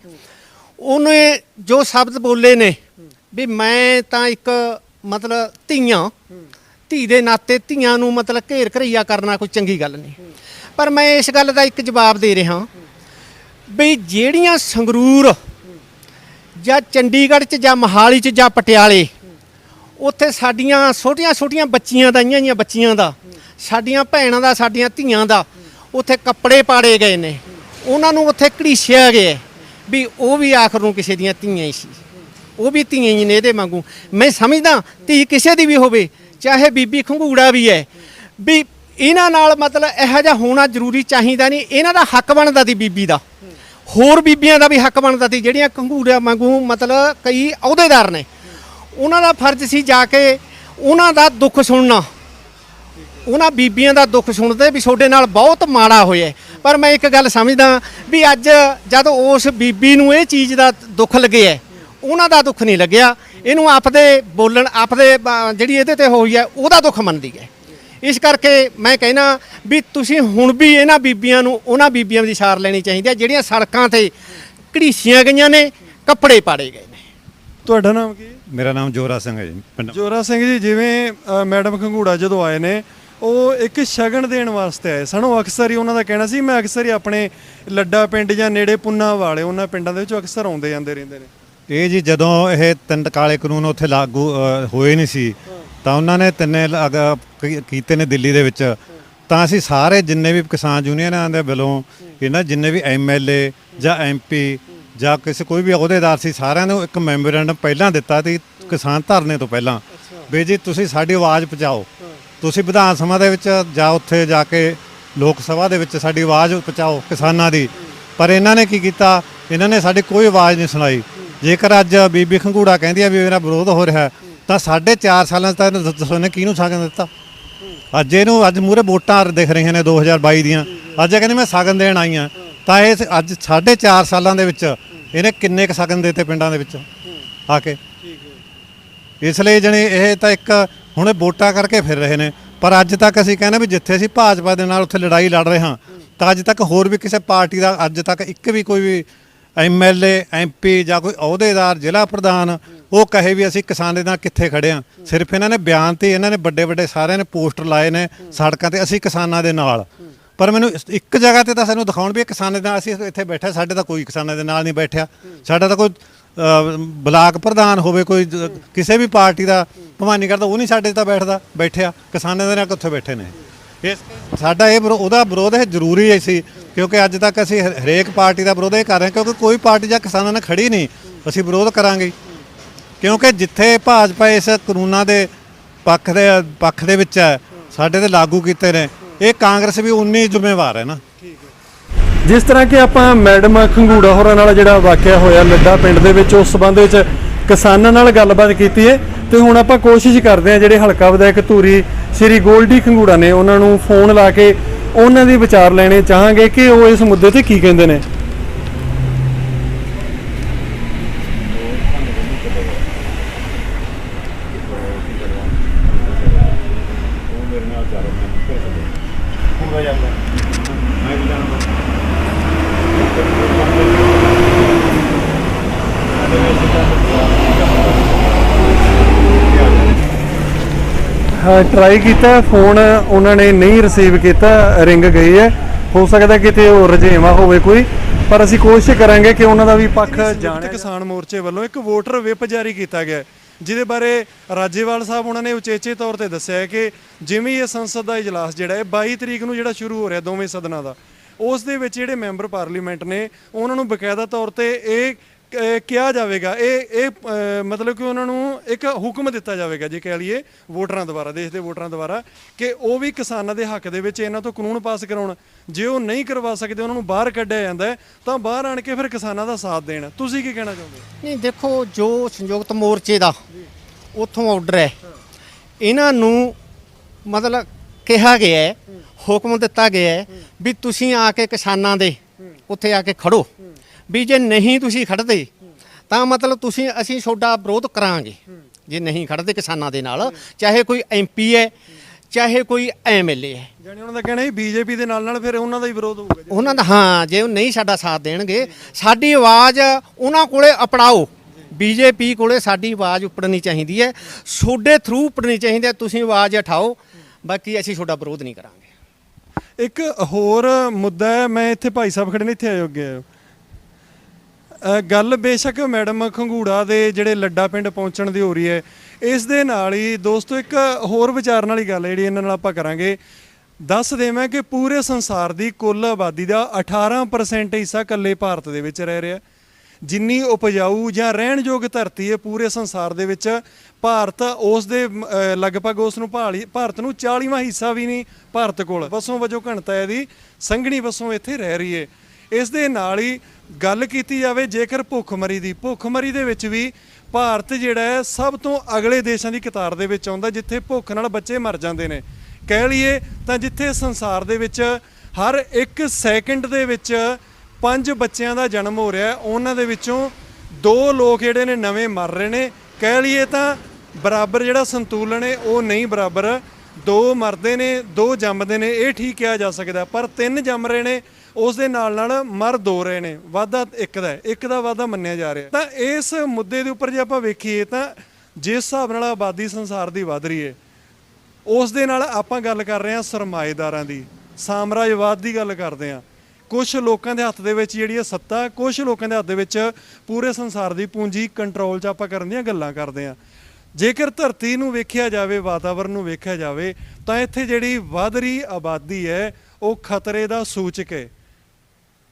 ਉਹਨੇ ਜੋ ਸ਼ਬਦ ਬੋਲੇ ਨੇ ਵੀ ਮੈਂ ਤਾਂ ਇੱਕ ਮਤਲਬ ਧੀ ਦੇ ਨਾਤੇ ਧੀਆਂ ਨੂੰ ਮਤਲਬ ਘੇਰ ਘਰਈਆ ਕਰਨਾ ਕੋਈ ਚੰਗੀ ਗੱਲ ਨਹੀਂ। ਪਰ ਮੈਂ ਇਸ ਗੱਲ ਦਾ ਇੱਕ ਜਵਾਬ ਦੇ ਰਿਹਾ ਵੀ ਜਿਹੜੀਆਂ ਸੰਗਰੂਰ ਜਾਂ ਚੰਡੀਗੜ੍ਹ 'ਚ ਜਾਂ ਮੋਹਾਲੀ 'ਚ ਜਾਂ ਪਟਿਆਲੇ, ਉੱਥੇ ਸਾਡੀਆਂ ਛੋਟੀਆਂ ਬੱਚੀਆਂ ਦਾ, ਇਹੀਆਂ ਬੱਚੀਆਂ ਦਾ, ਸਾਡੀਆਂ ਭੈਣਾਂ ਦਾ, ਸਾਡੀਆਂ ਧੀਆਂ ਦਾ ਉੱਥੇ ਕੱਪੜੇ ਪਾੜੇ ਗਏ ਨੇ, ਉਹਨਾਂ ਨੂੰ ਉੱਥੇ ਘੜੀਸਿਆ ਗਿਆ ਵੀ ਉਹ ਵੀ ਆਖਰ ਨੂੰ ਕਿਸੇ ਦੀਆਂ ਧੀਆਂ ਹੀ ਸੀ, ਉਹ ਵੀ ਧੀਆਂ ਹੀ ਨੇ ਇਹਦੇ ਵਾਂਗੂ। ਮੈਂ ਸਮਝਦਾ ਧੀ ਕਿਸੇ ਦੀ ਵੀ ਹੋਵੇ, ਚਾਹੇ ਬੀਬੀ ਖੰਗੂੜਾ ਵੀ ਹੈ, ਵੀ ਇਹਨਾਂ ਨਾਲ ਮਤਲਬ ਇਹੋ ਜਿਹਾ ਹੋਣਾ ਜ਼ਰੂਰੀ ਚਾਹੀਦਾ ਨਹੀਂ। ਇਹਨਾਂ ਦਾ ਹੱਕ ਬਣਦਾ ਸੀ ਬੀਬੀ ਦਾ, ਹੋਰ ਬੀਬੀਆਂ ਦਾ ਵੀ ਹੱਕ ਬਣਦਾ ਸੀ ਜਿਹੜੀਆਂ ਖੰਗੂੜਾ ਵਾਂਗੂ ਮਤਲਬ ਕਈ ਅਹੁਦੇਦਾਰ ਨੇ। ਉਹਨਾਂ ਦਾ ਫਰਜ਼ ਸੀ ਜਾ ਕੇ ਉਹਨਾਂ ਦਾ ਦੁੱਖ ਸੁਣਨਾ, ਉਹਨਾਂ ਬੀਬੀਆਂ ਦਾ ਦੁੱਖ ਸੁਣਦੇ ਵੀ ਤੁਹਾਡੇ ਨਾਲ ਬਹੁਤ ਮਾੜਾ ਹੋਇਆ। ਪਰ ਮੈਂ ਇੱਕ ਗੱਲ ਸਮਝਦਾ ਵੀ ਅੱਜ ਜਦ ਉਸ ਬੀਬੀ ਨੂੰ ਇਹ ਚੀਜ਼ ਦਾ ਦੁੱਖ ਲੱਗਿਆ, ਉਹਨਾਂ ਦਾ ਦੁੱਖ ਨਹੀਂ ਲੱਗਿਆ, ਇਹਨੂੰ ਆਪਦੇ ਬੋਲਣ, ਆਪਦੇ ਜਿਹੜੀ ਇਹਦੇ ਤੇ ਹੋਈ ਹੈ ਉਹਦਾ ਦੁੱਖ ਮੰਨਦੀ ਹੈ। ਇਸ ਕਰਕੇ ਮੈਂ ਕਹਿਣਾ ਵੀ ਤੁਸੀਂ ਹੁਣ ਵੀ ਇਹਨਾਂ ਬੀਬੀਆਂ ਨੂੰ, ਉਹਨਾਂ ਬੀਬੀਆਂ ਦੀ ਸਾਰ ਲੈਣੀ ਚਾਹੀਦੀ ਹੈ ਜਿਹੜੀਆਂ ਸੜਕਾਂ ਤੇ ਘੜੀਸੀਆਂ ਗਈਆਂ ਨੇ, ਕੱਪੜੇ ਪਾੜੇ ਗਏ ਨੇ। ਤੁਹਾਡਾ ਨਾਮ ਕੀ? ਮੇਰਾ ਨਾਮ ਜੋਰਾ ਸਿੰਘ ਹੈ ਜੀ, ਪਿੰਡ ਜੋਰਾ ਸਿੰਘ ਜੀ, ਜਿਵੇਂ ਮੈਡਮ ਖੰਗੂੜਾ ਜਦੋਂ ਆਏ ਨੇ ਉਹ ਇੱਕ ਸ਼ਗਨ ਦੇਣ ਵਾਸਤੇ ਆਏ ਸਨ। ਉਹ ਅਕਸਰ ਹੀ ਉਹਨਾਂ ਦਾ ਕਹਿਣਾ ਸੀ, ਮੈਂ ਅਕਸਰ ਹੀ ਆਪਣੇ ਲੱਡਾ ਪਿੰਡ ਜਾਂ ਨੇੜੇ ਪੁੰਨਾ ਵਾਲੇ ਉਹਨਾਂ ਪਿੰਡਾਂ ਦੇ ਵਿੱਚ ਅਕਸਰ ਆਉਂਦੇ ਜਾਂਦੇ ਰਹਿੰਦੇ ਨੇ। ਇਹ ਜੀ ਜਦੋਂ ਇਹ 3 ਕਾਲੇ ਕਾਨੂੰਨ ਉੱਥੇ ਲਾਗੂ ਹੋਏ ਨਹੀਂ ਸੀ ਤਾਂ ਉਹਨਾਂ ਨੇ 3 ਕੀਤੇ ਨੇ ਦਿੱਲੀ ਦੇ ਵਿੱਚ। ਤਾਂ ਅਸੀਂ ਸਾਰੇ ਜਿੰਨੇ ਵੀ ਕਿਸਾਨ ਯੂਨੀਅਨਾਂ ਦੇ ਵੱਲੋਂ ਇਹਨਾਂ ਜਿੰਨੇ ਵੀ ਐਮਐਲਏ ਜਾਂ ਐਮਪੀ ਜਾਂ ਕਿਸੇ ਕੋਈ ਵੀ ਅਹੁਦੇਦਾਰ ਸੀ, ਸਾਰਿਆਂ ਨੂੰ ਇੱਕ ਮੈਮੋਰੈਂਡਮ ਪਹਿਲਾਂ ਦਿੱਤਾ ਸੀ ਕਿਸਾਨ ਧਰਨੇ ਤੋਂ ਪਹਿਲਾਂ ਵੀ ਜੀ ਤੁਸੀਂ ਸਾਡੀ ਆਵਾਜ਼ ਪਹੁੰਚਾਓ, ਤੁਸੀਂ ਵਿਧਾਨ ਸਭਾ ਦੇ ਵਿੱਚ ਜਾਂ ਉੱਥੇ ਜਾ ਕੇ ਲੋਕ ਸਭਾ ਦੇ ਵਿੱਚ ਸਾਡੀ ਆਵਾਜ਼ ਪਹੁੰਚਾਓ ਕਿਸਾਨਾਂ ਦੀ। ਪਰ ਇਹਨਾਂ ਨੇ ਕੀ ਕੀਤਾ? ਇਹਨਾਂ ਨੇ ਸਾਡੀ ਕੋਈ ਆਵਾਜ਼ ਨਹੀਂ ਸੁਣਾਈ। ਜੇਕਰ ਅੱਜ ਬੀਬੀ ਖੰਗੂੜਾ ਕਹਿੰਦੀ ਆ ਵੀ ਮੇਰਾ ਵਿਰੋਧ ਹੋ ਰਿਹਾ ਤਾਂ 4.5 ਸਾਲਾਂ ਤਾਂ ਦੱਸੋ ਨੇ ਕਿਹਨੂੰ ਸ਼ਗਨ ਦਿੱਤਾ? ਅੱਜ ਮੂਹਰੇ ਵੋਟਾਂ ਦਿਖ ਰਹੀਆਂ ਨੇ 2022 ਦੀਆਂ, ਅੱਜ ਇਹ ਕਹਿੰਦੇ ਮੈਂ ਸ਼ਗਨ ਦੇਣ ਆਈ ਹਾਂ। ਤਾਂ ਇਹ ਅੱਜ 4.5 ਸਾਲਾਂ ਦੇ ਵਿੱਚ ਇਹਨੇ ਕਿੰਨੇ ਕੁ ਸ਼ਗਨ ਦਿੱਤੇ ਪਿੰਡਾਂ ਦੇ ਵਿੱਚ ਆ ਕੇ? ਇਸ ਲਈ ਜਣੇ ਇਹ ਤਾਂ ਇੱਕ ਹੁਣ ਵੋਟਾਂ ਕਰਕੇ ਫਿਰ ਰਹੇ ਨੇ। ਪਰ ਅੱਜ ਤੱਕ ਅਸੀਂ ਕਹਿੰਦੇ ਵੀ ਜਿੱਥੇ ਅਸੀਂ ਭਾਜਪਾ ਦੇ ਨਾਲ ਉੱਥੇ ਲੜਾਈ ਲੜ ਰਹੇ ਹਾਂ, ਤਾਂ ਅੱਜ ਤੱਕ ਹੋਰ ਵੀ ਕਿਸੇ ਪਾਰਟੀ ਦਾ ਅੱਜ ਤੱਕ ਇੱਕ ਵੀ ਕੋਈ ਵੀ ਐਮਐਲਏ ਐਮਪੀ ਜਾਂ ਕੋਈ ਅਹੁਦੇਦਾਰ ਜ਼ਿਲ੍ਹਾ ਪ੍ਰਧਾਨ ਉਹ ਕਹੇ ਵੀ ਅਸੀਂ ਕਿਸਾਨ ਦੇ ਨਾਲ ਕਿੱਥੇ ਖੜੇ ਹਾਂ। ਸਿਰਫ ਇਹਨਾਂ ਨੇ ਬਿਆਨ ਤੇ, ਇਹਨਾਂ ਨੇ ਵੱਡੇ ਸਾਰਿਆਂ ਨੇ ਪੋਸਟਰ ਲਾਏ ਨੇ ਸੜਕਾਂ ਤੇ, ਅਸੀਂ ਕਿਸਾਨਾਂ ਦੇ ਨਾਲ। ਪਰ ਮੈਨੂੰ ਇੱਕ ਜਗ੍ਹਾ ਤੇ ਤਾਂ ਸਾਨੂੰ ਦਿਖਾਉਣ ਵੀ ਇਹ ਕਿਸਾਨਾਂ ਦੇ ਨਾਲ ਅਸੀਂ ਇੱਥੇ ਬੈਠੇ, ਸਾਡੇ ਤਾਂ ਕੋਈ ਕਿਸਾਨਾਂ ਦੇ ਨਾਲ ਨਹੀਂ ਬੈਠਿਆ। ਸਾਡਾ ਤਾਂ ਕੋਈ ਬਲਾਕ ਪ੍ਰਧਾਨ ਹੋਵੇ, ਕੋਈ ਕਿਸੇ ਵੀ ਪਾਰਟੀ ਦਾ ਭਵਾਨੀ ਕਰਦਾ, ਉਹ ਨਹੀਂ ਸਾਡੇ ਤਾਂ ਬੈਠਿਆ। ਕਿਸਾਨਾਂ ਦੇ ਨਾਲ ਕਿੱਥੇ ਬੈਠੇ ਨੇ? ਇਸ ਸਾਡਾ ਇਹ ਉਹਦਾ ਵਿਰੋਧ ਇਹ ਜ਼ਰੂਰੀ ਹੈ ਸੀ, ਕਿਉਂਕਿ ਅੱਜ ਤੱਕ ਅਸੀਂ ਹਰੇਕ ਪਾਰਟੀ ਦਾ ਵਿਰੋਧ ਇਹ ਕਰ ਰਹੇ ਹਾਂ, ਕਿਉਂਕਿ ਕੋਈ ਪਾਰਟੀ ਜਾਂ ਕਿਸਾਨਾਂ ਨਾਲ ਖੜੀ ਨਹੀਂ, ਅਸੀਂ ਵਿਰੋਧ ਕਰਾਂਗੇ। ਕਿਉਂਕਿ ਜਿੱਥੇ ਭਾਜਪਾ ਇਸ ਕਾਨੂੰਨਾਂ ਦੇ ਪੱਖ ਦੇ ਵਿੱਚ ਹੈ, ਸਾਡੇ ਤੇ ਲਾਗੂ ਕੀਤੇ ਨੇ, ਇਹ ਕਾਂਗਰਸ ਵੀ ਉਨੀ ਜ਼ਿੰਮੇਵਾਰ ਹੈ ਨਾ। ਜਿਸ ਤਰ੍ਹਾਂ ਕਿ ਆਪਾਂ ਮੈਡਮ ਖੰਗੂੜਾ ਹੋਰਾਂ ਨਾਲ ਜਿਹੜਾ ਵਾਕਿਆ ਹੋਇਆ ਲੱਡਾ ਪਿੰਡ ਦੇ ਵਿੱਚ, ਉਸ ਸੰਬੰਧ ਵਿੱਚ ਕਿਸਾਨਾਂ ਨਾਲ ਗੱਲਬਾਤ ਕੀਤੀ ਹੈ। ਤੇ ਹੁਣ ਆਪਾਂ ਕੋਸ਼ਿਸ਼ ਕਰਦੇ ਹਾਂ ਜਿਹੜੇ ਹਲਕਾ ਵਿਧਾਇਕ ਧੂਰੀ ਸ਼੍ਰੀ ਗੋਲਡੀ ਖੰਗੂੜਾ ਨੇ ਉਹਨਾਂ ਨੂੰ ਫੋਨ ਲਾ ਕੇ ਉਹਨਾਂ ਦੇ ਵਿਚਾਰ ਲੈਣੇ ਚਾਹਾਂਗੇ ਕਿ ਉਹ ਇਸ ਮੁੱਦੇ ਤੇ ਕੀ ਕਹਿੰਦੇ ਨੇ। ਹਾਂ ਟਰਾਈ ਕੀਤਾ ਫੋਨ ਉਹਨਾਂ ਨੇ ਨਹੀਂ ਰਿਸੀਵ ਕੀਤਾ, ਰਿੰਗ ਗਈ ਹੈ। ਹੋ ਸਕਦਾ ਕਿਤੇ ਉਹ ਰਜੇਵਾ ਹੋਵੇ ਕੋਈ, ਪਰ ਅਸੀਂ ਕੋਸ਼ਿਸ਼ ਕਰਾਂਗੇ ਕਿ ਉਹਨਾਂ ਦਾ ਵੀ ਪੱਖ ਜਾਣਿਆ। ਕਿਸਾਨ ਮੋਰਚੇ ਵੱਲੋਂ ਇੱਕ ਵੋਟਰ ਵਿਪ ਜਾਰੀ ਕੀਤਾ ਗਿਆ ਜਿਹਦੇ ਬਾਰੇ ਰਾਜੇਵਾਲ ਸਾਹਿਬ ਉਹਨਾਂ ਨੇ ਉਚੇਚੇ ਤੌਰ ਤੇ ਦੱਸਿਆ ਹੈ ਕਿ ਜਿਵੇਂ ਇਹ ਸੰਸਦ ਦਾ ਇਜਲਾਸ ਜਿਹੜਾ ਹੈ 22 ਤਰੀਕ ਨੂੰ ਜਿਹੜਾ ਸ਼ੁਰੂ ਹੋ ਰਿਹਾ ਦੋਵੇਂ ਸਦਨਾਂ ਦਾ, ਉਸ ਦੇ ਵਿੱਚ ਜਿਹੜੇ ਮੈਂਬਰ ਪਾਰਲੀਮੈਂਟ ਨੇ ਉਹਨਾਂ ਨੂੰ ਬਕਾਇਦਾ ਤੌਰ ਤੇ ਇਹ ਕਿਹਾ ਜਾਵੇਗਾ, ਇਹ ਮਤਲਬ ਕਿ ਉਹਨਾਂ ਨੂੰ ਇੱਕ ਹੁਕਮ ਦਿੱਤਾ ਜਾਵੇਗਾ ਜੇ ਕਹਿ ਲਈਏ ਵੋਟਰਾਂ ਦੁਆਰਾ, ਦੇਸ਼ ਦੇ ਵੋਟਰਾਂ ਦੁਆਰਾ, ਕਿ ਉਹ ਵੀ ਕਿਸਾਨਾਂ ਦੇ ਹੱਕ ਦੇ ਵਿੱਚ ਇਹਨਾਂ ਤੋਂ ਕਾਨੂੰਨ ਪਾਸ ਕਰਾਉਣ। ਜੇ ਉਹ ਨਹੀਂ ਕਰਵਾ ਸਕਦੇ ਉਹਨਾਂ ਨੂੰ ਬਾਹਰ ਕੱਢਿਆ ਜਾਂਦਾ ਹੈ ਤਾਂ ਬਾਹਰ ਆਣ ਕੇ ਫਿਰ ਕਿਸਾਨਾਂ ਦਾ ਸਾਥ ਦੇਣ। ਤੁਸੀਂ ਕੀ ਕਹਿਣਾ ਚਾਹੁੰਦੇ? ਨਹੀਂ ਦੇਖੋ, ਜੋ ਸੰਯੁਕਤ ਮੋਰਚੇ ਦਾ ਉੱਥੋਂ ਆਰਡਰ ਹੈ, ਇਹਨਾਂ ਨੂੰ ਮਤਲਬ ਕਿਹਾ ਗਿਆ ਹੈ, ਹੁਕਮ ਦਿੱਤਾ ਗਿਆ ਹੈ ਵੀ ਤੁਸੀਂ ਆ ਕੇ ਕਿਸਾਨਾਂ ਦੇ ਉੱਥੇ ਆ ਕੇ ਖੜੋ, ਵੀ ਜੇ ਨਹੀਂ ਤੁਸੀਂ ਖੜਦੇ ਤਾਂ ਮਤਲਬ ਅਸੀਂ ਤੁਹਾਡਾ ਵਿਰੋਧ ਕਰਾਂਗੇ। ਜੇ ਨਹੀਂ ਖੜਦੇ ਕਿਸਾਨਾਂ ਦੇ ਨਾਲ, ਚਾਹੇ ਕੋਈ MP ਹੈ ਚਾਹੇ ਕੋਈ MLA ਹੈ। ਜਾਨੀ ਉਹਨਾਂ ਦਾ ਕਹਿਣਾ ਹੈ BJP ਦੇ ਨਾਲ ਫਿਰ ਉਹਨਾਂ ਦਾ ਹੀ ਵਿਰੋਧ ਹੋਊਗਾ ਉਹਨਾਂ ਦਾ। ਹਾਂ, ਜੇ ਉਹ ਨਹੀਂ ਸਾਡਾ ਸਾਥ ਦੇਣਗੇ, ਸਾਡੀ ਆਵਾਜ਼ ਉਹਨਾਂ ਕੋਲੇ ਅਪਣਾਓ। BJP ਕੋਲੇ ਸਾਡੀ ਆਵਾਜ਼ ਉੱਪੜਨੀ ਚਾਹੀਦੀ ਹੈ, ਤੁਹਾਡੇ ਥਰੂ ਉੱਪੜਨੀ ਚਾਹੀਦੀ ਹੈ। ਤੁਸੀਂ ਆਵਾਜ਼ ਉਠਾਓ, ਬਾਕੀ ਅਸੀਂ ਤੁਹਾਡਾ ਵਿਰੋਧ ਨਹੀਂ ਕਰਾਂਗੇ। ਇੱਕ ਹੋਰ ਮੁੱਦਾ ਹੈ, ਮੈਂ ਇੱਥੇ ਭਾਈ ਸਾਹਿਬ ਖੜੇ ਨੇ, ਇੱਥੇ ਆਇਓ ਅੱਗੇ ਆਇਓ। ਗੱਲ ਬੇਸ਼ੱਕ ਮੈਡਮ ਖੰਗੂੜਾ ਦੇ ਜਿਹੜੇ ਲੱਡਾ ਪਿੰਡ ਪਹੁੰਚਣ ਦੀ ਹੋ ਰਹੀ ਹੈ, ਇਸ ਦੇ ਨਾਲ ਹੀ ਦੋਸਤੋ ਇੱਕ ਹੋਰ ਵਿਚਾਰਨ ਵਾਲੀ ਗੱਲ ਜਿਹੜੀ ਇਹਨਾਂ ਨਾਲ ਆਪਾਂ ਕਰਾਂਗੇ। ਦੱਸ ਦੇਵਾਂ ਕਿ ਪੂਰੇ ਸੰਸਾਰ ਦੀ ਕੁੱਲ ਆਬਾਦੀ ਦਾ 18% ਹਿੱਸਾ ਇਕੱਲੇ ਭਾਰਤ ਦੇ ਵਿੱਚ ਰਹਿ ਰਿਹਾ। ਜਿੰਨੀ ਉਪਜਾਊ ਜਾਂ ਰਹਿਣਯੋਗ ਧਰਤੀ ਹੈ ਪੂਰੇ ਸੰਸਾਰ ਦੇ ਵਿੱਚ, ਭਾਰਤ ਉਸ ਦੇ ਲਗਭਗ ਉਸ ਨੂੰ ਭਾਰਤ ਨੂੰ 40ਵਾਂ ਹਿੱਸਾ ਵੀ ਨਹੀਂ ਭਾਰਤ ਕੋਲ। ਵਸੋਂ ਵਜੋਂ ਘਣਤਾ ਇਹਦੀ ਸੰਘਣੀ ਵਸੋਂ ਇੱਥੇ ਰਹਿ ਰਹੀ ਹੈ। ਇਸ ਦੇ ਨਾਲ ਹੀ ਗੱਲ ਕੀਤੀ ਜਾਵੇ ਜੇਕਰ ਭੁੱਖਮਰੀ ਦੀ, ਭੁੱਖਮਰੀ ਦੇ ਵਿੱਚ ਵੀ ਭਾਰਤ ਜਿਹੜਾ ਹੈ ਸਭ ਤੋਂ ਅਗਲੇ ਦੇਸ਼ਾਂ ਦੀ ਕਤਾਰ ਦੇ ਵਿੱਚ ਆਉਂਦਾ, ਜਿੱਥੇ ਭੁੱਖ ਨਾਲ ਬੱਚੇ ਮਰ ਜਾਂਦੇ ਨੇ। ਕਹਿ ਲਈਏ ਤਾਂ ਜਿੱਥੇ ਸੰਸਾਰ ਦੇ ਵਿੱਚ ਹਰ 1 ਸੈਕਿੰਡ ਦੇ ਵਿੱਚ 5 ਬੱਚਿਆਂ ਦਾ ਜਨਮ ਹੋ ਰਿਹਾ, ਉਹਨਾਂ ਦੇ ਵਿੱਚੋਂ 2 ਲੋਕ ਜਿਹੜੇ ਨੇ ਨਵੇਂ ਮਰ ਰਹੇ ਨੇ। ਕਹਿ ਲਈਏ ਤਾਂ ਬਰਾਬਰ ਜਿਹੜਾ ਸੰਤੁਲਨ ਹੈ ਉਹ ਨਹੀਂ ਬਰਾਬਰ, 2 ਮਰਦੇ ਨੇ 2 ਜੰਮਦੇ ਨੇ, ਇਹ ਠੀਕ ਕਿਹਾ ਜਾ ਸਕਦਾ, ਪਰ 3 ਜੰਮ ਰਹੇ ਨੇ, ਉਸ ਦੇ ਨਾਲ ਮਰ 2 ਰਹੇ ਨੇ, ਵਾਧਾ 1 ਦਾ ਵਾਧਾ ਮੰਨਿਆ ਜਾ ਰਿਹਾ। ਤਾਂ ਇਸ ਮੁੱਦੇ ਦੇ ਉੱਪਰ ਜੇ ਆਪਾਂ ਵੇਖੀਏ ਤਾਂ ਜਿਸ ਹਿਸਾਬ ਨਾਲ ਆਬਾਦੀ ਸੰਸਾਰ ਦੀ ਵੱਧ ਰਹੀ ਹੈ, ਉਸ ਦੇ ਨਾਲ ਆਪਾਂ ਗੱਲ ਕਰ ਰਹੇ ਹਾਂ ਸਰਮਾਏਦਾਰਾਂ ਦੀ, ਸਾਮਰਾਜਵਾਦ ਦੀ ਗੱਲ ਕਰਦੇ ਹਾਂ। ਕੁਝ ਲੋਕਾਂ ਦੇ ਹੱਥ ਦੇ ਵਿੱਚ ਜਿਹੜੀ ਹੈ ਸੱਤਾ, ਕੁਝ ਲੋਕਾਂ ਦੇ ਹੱਥ ਦੇ ਵਿੱਚ ਪੂਰੇ ਸੰਸਾਰ ਦੀ ਪੂੰਜੀ ਕੰਟਰੋਲ 'ਚ ਆਪਾਂ ਕਰਨ ਦੀਆਂ ਗੱਲਾਂ ਕਰਦੇ ਹਾਂ। ਜੇਕਰ ਧਰਤੀ ਨੂੰ ਵੇਖਿਆ ਜਾਵੇ, ਵਾਤਾਵਰਨ ਨੂੰ ਵੇਖਿਆ ਜਾਵੇ, ਤਾਂ ਇੱਥੇ ਜਿਹੜੀ ਵੱਧ ਰਹੀ ਆਬਾਦੀ ਹੈ ਉਹ ਖਤਰੇ ਦਾ ਸੂਚਕ ਹੈ।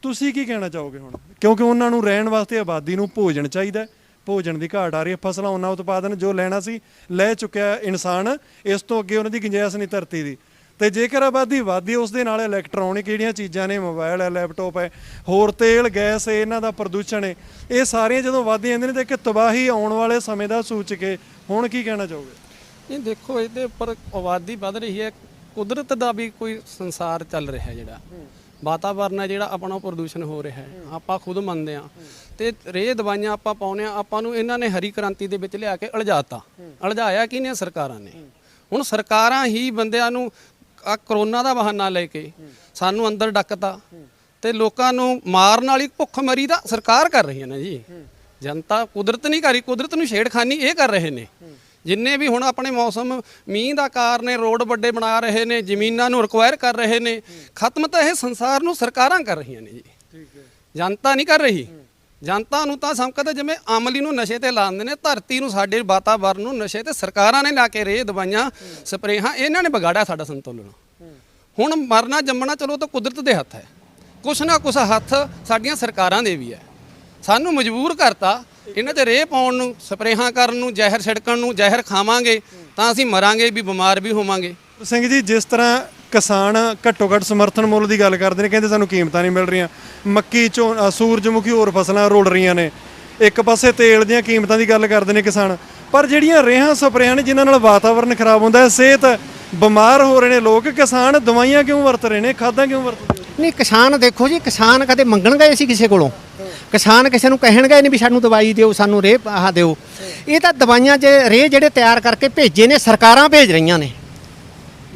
ਤੁਸੀਂ ਕੀ ਕਹਿਣਾ ਚਾਹੋਗੇ ਹੁਣ? ਕਿਉਂਕਿ ਉਹਨਾਂ ਨੂੰ ਰਹਿਣ ਵਾਸਤੇ ਆਬਾਦੀ ਨੂੰ ਭੋਜਨ ਚਾਹੀਦਾ, ਭੋਜਨ ਦੀ ਘਾਟ ਆ ਰਹੀ ਹੈ, ਫਸਲਾਂ ਉਹਨਾਂ ਉਤਪਾਦਨ ਜੋ ਲੈਣਾ ਸੀ ਲੈ ਚੁੱਕਿਆ ਇਨਸਾਨ, ਇਸ ਤੋਂ ਅੱਗੇ ਉਹਨਾਂ ਦੀ ਗੁੰਜਾਇਸ਼ ਨਹੀਂ ਧਰਤੀ ਦੀ। ਤੇ ਜੇਕਰ ਆਬਾਦੀ ਵਧਦੀ, ਉਸ ਦੇ ਨਾਲ ਇਲੈਕਟ੍ਰੋਨਿਕ ਜਿਹੜੀਆਂ ਚੀਜ਼ਾਂ ਨੇ, ਮੋਬਾਈਲ ਹੈ, ਲੈਪਟਾਪ ਹੈ, ਹੋਰ ਤੇਲ ਗੈਸ, ਇਹਨਾਂ ਦਾ ਪ੍ਰਦੂਸ਼ਣ ਹੈ, ਇਹ ਸਾਰੀਆਂ ਜਦੋਂ ਵੱਧਦੀਆਂ ਜਾਂਦੀਆਂ ਨੇ ਤਾਂ ਇੱਕ ਤਬਾਹੀ ਆਉਣ ਵਾਲੇ ਸਮੇਂ ਦਾ ਸੂਚਕ ਹੈ। ਹੁਣ ਕੀ ਕਹਿਣਾ ਚਾਹੋਗੇ? ਇਹ ਦੇਖੋ, ਇਹਦੇ ਉੱਪਰ ਆਬਾਦੀ ਵੱਧ ਰਹੀ ਹੈ, ਕੁਦਰਤ ਦਾ ਵੀ ਕੋਈ ਸੰਸਾਰ ਚੱਲ ਰਿਹਾ, ਜਿਹੜਾ ਵਾਤਾਵਰਨ ਹੈ ਜਿਹੜਾ ਆਪਣਾ ਪ੍ਰਦੂਸ਼ਣ ਹੋ ਰਿਹਾ ਹੈ, ਆਪਾਂ ਖੁਦ ਮੰਨਦੇ ਹਾਂ। ਤੇ ਰੇਹ ਦਵਾਈਆਂ ਆਪਾਂ ਪਾਉਂਦੇ ਹਾਂ, ਆਪਾਂ ਨੂੰ ਇਹਨਾਂ ਨੇ ਹਰੀ ਕ੍ਰਾਂਤੀ ਦੇ ਵਿੱਚ ਲਿਆ ਕੇ ਉਲਝਾਤਾ। ਉਲਝਾਇਆ ਕਿਹਨੇ? ਸਰਕਾਰਾਂ ਨੇ। ਹੁਣ ਸਰਕਾਰਾਂ ਹੀ ਬੰਦਿਆਂ ਨੂੰ ਆ ਕਰੋਨਾ ਦਾ ਬਹਾਨਾ ਲੈ ਕੇ ਸਾਨੂੰ ਅੰਦਰ ਡੱਕਤਾ ਤੇ ਲੋਕਾਂ ਨੂੰ ਮਾਰਨ ਵਾਲੀ ਭੁੱਖਮਰੀ ਦਾ ਸਰਕਾਰ ਕਰ ਰਹੀ ਹੈ ਨਾ ਜੀ। ਜਨਤਾ ਕੁਦਰਤ ਨਹੀਂ ਕਰ ਰਹੀ, ਕੁਦਰਤ ਨੂੰ ਛੇੜਖਾਨੀ ਇਹ ਕਰ ਰਹੇ ਨੇ। ਜਿੰਨੇ ਵੀ ਹੁਣ ਆਪਣੇ ਮੌਸਮ ਮੀਂਹ ਦਾ ਕਾਰਨ ਨੇ, ਰੋਡ ਵੱਡੇ ਬਣਾ ਰਹੇ ਨੇ, ਜ਼ਮੀਨਾਂ ਨੂੰ ਰਿਕਵਾਇਰ ਕਰ ਰਹੇ ਨੇ, ਖਤਮ ਤਾਂ ਇਹ ਸੰਸਾਰ ਨੂੰ ਸਰਕਾਰਾਂ ਕਰ ਰਹੀਆਂ ਨੇ ਜੀ, ਜਨਤਾ ਨਹੀਂ ਕਰ ਰਹੀ। ਜਨਤਾ ਨੂੰ ਤਾਂ ਸਮਕਤ ਜਿਵੇਂ ਅਮਲੀ ਨੂੰ ਨਸ਼ੇ ਤੇ ਲਾਉਂਦੇ ਨੇ, ਧਰਤੀ ਨੂੰ, ਸਾਡੇ ਵਾਤਾਵਰਨ ਨੂੰ ਨਸ਼ੇ ਤੇ ਸਰਕਾਰਾਂ ਨੇ ਲਾ ਕੇ ਰੇਹ ਦਵਾਈਆਂ ਸਪਰੇਹਾਂ ਇਹਨਾਂ ਨੇ ਵਿਗਾੜਿਆ ਸਾਡਾ ਸੰਤੁਲਨ। ਹੁਣ ਮਰਨਾ ਜੰਮਣਾ ਚਲੋ ਤਾਂ ਕੁਦਰਤ ਦੇ ਹੱਥ ਹੈ, ਕੁਛ ਨਾ ਕੁਛ ਹੱਥ ਸਾਡੀਆਂ ਸਰਕਾਰਾਂ ਦੇ ਵੀ ਹੈ। ਸਾਨੂੰ ਮਜਬੂਰ ਕਰਤਾ ਇਹਨਾਂ 'ਚ ਰੇਹ ਪਾਉਣ ਨੂੰ, ਸਪਰੇਹਾਂ ਕਰਨ ਨੂੰ, ਜ਼ਹਿਰ ਛਿੜਕਣ ਨੂੰ। ਜ਼ਹਿਰ ਖਾਵਾਂਗੇ ਤਾਂ ਅਸੀਂ ਮਰਾਂਗੇ ਵੀ, ਬਿਮਾਰ ਵੀ ਹੋਵਾਂਗੇ। ਸਿੰਘ ਜੀ, ਜਿਸ ਤਰ੍ਹਾਂ ਕਿਸਾਨ ਘੱਟੋ ਘੱਟ ਸਮਰਥਨ ਮੁੱਲ ਦੀ ਗੱਲ ਕਰਦੇ ਨੇ, ਕਹਿੰਦੇ ਸਾਨੂੰ ਕੀਮਤਾਂ ਨਹੀਂ ਮਿਲ ਰਹੀਆਂ, ਮੱਕੀ, ਸੂਰਜਮੁਖੀ ਹੋਰ ਫਸਲਾਂ ਰੁਲ ਰਹੀਆਂ ਨੇ, ਇੱਕ ਪਾਸੇ ਤੇਲ ਦੀਆਂ ਕੀਮਤਾਂ ਦੀ ਗੱਲ ਕਰਦੇ ਨੇ ਕਿਸਾਨ, ਪਰ ਜਿਹੜੀਆਂ ਰੇਹਾਂ ਸਪਰੇਹਾਂ ਨੇ ਜਿਨ੍ਹਾਂ ਨਾਲ ਵਾਤਾਵਰਨ ਖਰਾਬ ਹੁੰਦਾ ਹੈ, ਸਿਹਤ, ਬਿਮਾਰ ਹੋ ਰਹੇ ਨੇ ਲੋਕ, ਕਿਸਾਨ ਦਵਾਈਆਂ ਕਿਉਂ ਵਰਤ ਰਹੇ ਨੇ, ਖਾਦਾਂ ਕਿਉਂ ਵਰਤਦੇ? ਨਹੀਂ, ਕਿਸਾਨ ਦੇਖੋ ਜੀ, ਕਿਸਾਨ ਕਦੇ ਮੰਗਣ ਗਏ ਸੀ ਕਿਸੇ ਕੋਲੋਂ? ਕਿਸਾਨ ਕਿਸੇ ਨੂੰ ਕਹਿਣ ਗਏ ਨਹੀਂ ਵੀ ਸਾਨੂੰ ਦਵਾਈ ਦਿਓ, ਸਾਨੂੰ ਰੇਹ ਆਹ ਦਿਓ। ਇਹ ਤਾਂ ਦਵਾਈਆਂ 'ਚ ਰੇਹ ਜਿਹੜੇ ਤਿਆਰ ਕਰਕੇ ਭੇਜੇ ਨੇ, ਸਰਕਾਰਾਂ ਭੇਜ ਰਹੀਆਂ ਨੇ।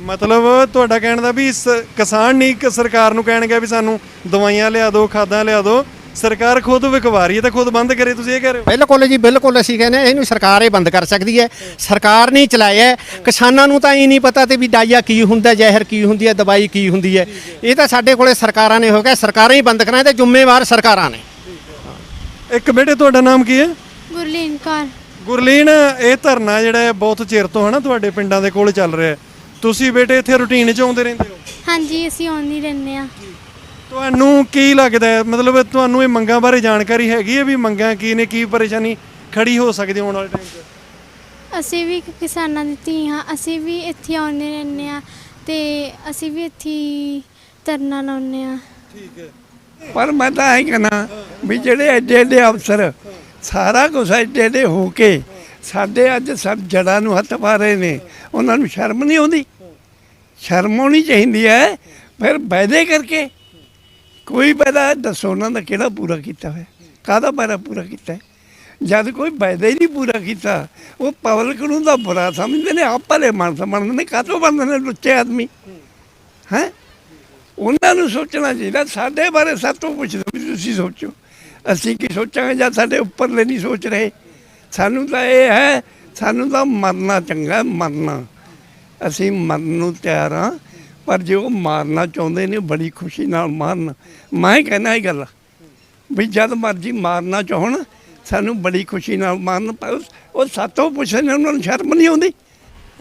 ਮਤਲਬ ਤੁਹਾਡਾ ਕਹਿਣ ਦਾ ਵੀ ਕਿਸਾਨ ਨਹੀਂ ਸਰਕਾਰ ਨੂੰ ਕਹਿਣਗੇ ਵੀ ਸਾਨੂੰ ਦਵਾਈਆਂ ਲਿਆ ਦਿਓ, ਖਾਦਾਂ ਲਿਆ ਦਿਓ, ਸਰਕਾਰ ਖੁਦ ਵਿਕਵਾ ਰਹੀ ਹੈ ਤਾਂ ਖੁਦ ਬੰਦ ਕਰੇ, ਤੁਸੀਂ ਇਹ ਕਹਿ ਰਹੇ ਹੋ? ਬਿਲਕੁਲ ਜੀ, ਬਿਲਕੁਲ। ਅਸੀਂ ਕਹਿੰਦੇ ਇਹਨੂੰ ਸਰਕਾਰ ਹੀ ਬੰਦ ਕਰ ਸਕਦੀ ਹੈ। ਸਰਕਾਰ ਨੇ ਚਲਾਇਆ ਹੈ। ਕਿਸਾਨਾਂ ਨੂੰ ਤਾਂ ਇਹ ਨਹੀਂ ਪਤਾ ਤੇ ਵੀ ਡਾਈਆ ਕੀ ਹੁੰਦਾ, ਜ਼ਹਿਰ ਕੀ ਹੁੰਦੀ ਹੈ, ਦਵਾਈ ਕੀ ਹੁੰਦੀ ਹੈ। ਇਹ ਤਾਂ ਸਾਡੇ ਕੋਲੇ ਸਰਕਾਰਾਂ ਨੇ ਹੋ ਗਿਆ, ਸਰਕਾਰਾਂ ਹੀ ਬੰਦ ਕਰਾਂ ਤੇ ਜ਼ਿੰਮੇਵਾਰ ਸਰਕਾਰਾਂ ਨੇ। ਇੱਕ ਬੇਟੇ ਤੁਹਾਡਾ ਨਾਮ ਕੀ ਹੈ? ਗੁਰਲੀਨ ਕੌਰ। ਗੁਰਲੀਨ, ਇਹ ਧਰਨਾ ਜਿਹੜਾ ਹੈ ਬਹੁਤ ਚਿਰ ਤੋਂ ਹਨਾ ਤੁਹਾਡੇ ਪਿੰਡਾਂ ਦੇ ਕੋਲ ਚੱਲ ਰਿਹਾ ਹੈ। ਤੁਸੀਂ ਬੇਟੇ ਇੱਥੇ ਰੂਟੀਨ 'ਚ ਆਉਂਦੇ ਰਹਿੰਦੇ ਹੋ? ਹਾਂਜੀ, ਅਸੀਂ ਆਉਂਦੇ ਰਹਿੰਦੇ ਆ। ਤੁਹਾਨੂੰ ਕੀ ਲੱਗਦਾ ਹੈ, ਮਤਲਬ ਤੁਹਾਨੂੰ ਇਹ ਮੰਗਾਂ ਬਾਰੇ ਜਾਣਕਾਰੀ ਹੈਗੀ ਹੈ ਵੀ ਮੰਗਾਂ ਕੀ ਨੇ, ਕੀ ਪਰੇਸ਼ਾਨੀ ਖੜੀ ਹੋ ਸਕਦੀ ਆਉਣ ਵਾਲੇ ਟਾਈਮ 'ਚ? ਅਸੀਂ ਵੀ ਕਿਸਾਨਾਂ ਦੀ ਧੀ ਹਾਂ, ਅਸੀਂ ਵੀ ਇੱਥੇ ਆਉਂਦੇ ਰਹਿੰਦੇ ਆ ਤੇ ਅਸੀਂ ਵੀ ਇੱਥੇ ਹੀ ਧਰਨਾ ਲਾਉਂਦੇ ਆ। ਠੀਕ ਹੈ। ਪਰ ਮੈਂ ਤਾਂ ਐਂ ਕਹਿਣਾ ਵੀ ਜਿਹੜੇ ਐਡੇ ਐਡੇ ਅਫਸਰ ਸਾਰਾ ਕੁਛ ਐਡੇ ਐਡੇ ਹੋ ਕੇ ਸਾਡੇ ਅੱਜ ਸਭ ਜੜ੍ਹਾਂ ਨੂੰ ਹੱਥ ਪਾ ਰਹੇ ਨੇ, ਉਹਨਾਂ ਨੂੰ ਸ਼ਰਮ ਨਹੀਂ ਆਉਂਦੀ? ਸ਼ਰਮ ਆਉਣੀ ਚਾਹੀਦੀ ਹੈ। ਫਿਰ ਵਾਅਦੇ ਕਰਕੇ ਕੋਈ ਵਾਅਦਾ ਦੱਸੋ ਉਹਨਾਂ ਦਾ ਕਿਹੜਾ ਪੂਰਾ ਕੀਤਾ ਹੋਇਆ, ਕਾਹਦਾ ਵਾਅਦਾ ਪੂਰਾ ਕੀਤਾ ਹੈ? ਜਦ ਕੋਈ ਵਾਅਦਾ ਹੀ ਨਹੀਂ ਪੂਰਾ ਕੀਤਾ, ਉਹ ਪਬਲਿਕ ਨੂੰ ਤਾਂ ਬੁਰਾ ਸਮਝਦੇ ਨੇ, ਆਪ ਭਲੇ ਮਾਨਸ ਬਣਦੇ ਨੇ। ਕਾਹਤੋਂ ਬਣਦੇ ਨੇ ਲੁੱਚੇ ਆਦਮੀ ਹੈ? ਉਹਨਾਂ ਨੂੰ ਸੋਚਣਾ ਚਾਹੀਦਾ। ਸਾਡੇ ਬਾਰੇ ਸਭ ਤੋਂ ਪੁੱਛਦੇ ਵੀ ਤੁਸੀਂ ਸੋਚੋ, ਅਸੀਂ ਕੀ ਸੋਚਾਂਗੇ ਜਦ ਸਾਡੇ ਉੱਪਰਲੇ ਨਹੀਂ ਸੋਚ ਰਹੇ। ਸਾਨੂੰ ਤਾਂ ਇਹ ਹੈ, ਸਾਨੂੰ ਤਾਂ ਮਰਨਾ ਚੰਗਾ, ਮਰਨਾ। ਅਸੀਂ ਮਰਨ ਨੂੰ ਤਿਆਰ ਹਾਂ, ਪਰ ਜੇ ਉਹ ਮਾਰਨਾ ਚਾਹੁੰਦੇ ਨੇ ਬੜੀ ਖੁਸ਼ੀ ਨਾਲ ਮਾਰਨ। ਮੈਂ ਕਹਿੰਦਾ ਇਹ ਗੱਲ ਵੀ ਜਦ ਮਰਜੀ ਮਾਰਨਾ ਚਾਹਣ ਸਾਨੂੰ ਬੜੀ ਖੁਸ਼ੀ ਨਾਲ ਮਾਰਨ, ਪਰ ਉਹ ਸਾਤੋਂ ਪੁੱਛਦੇ ਨੇ, ਉਹਨਾਂ ਨੂੰ ਸ਼ਰਮ ਨਹੀਂ ਆਉਂਦੀ।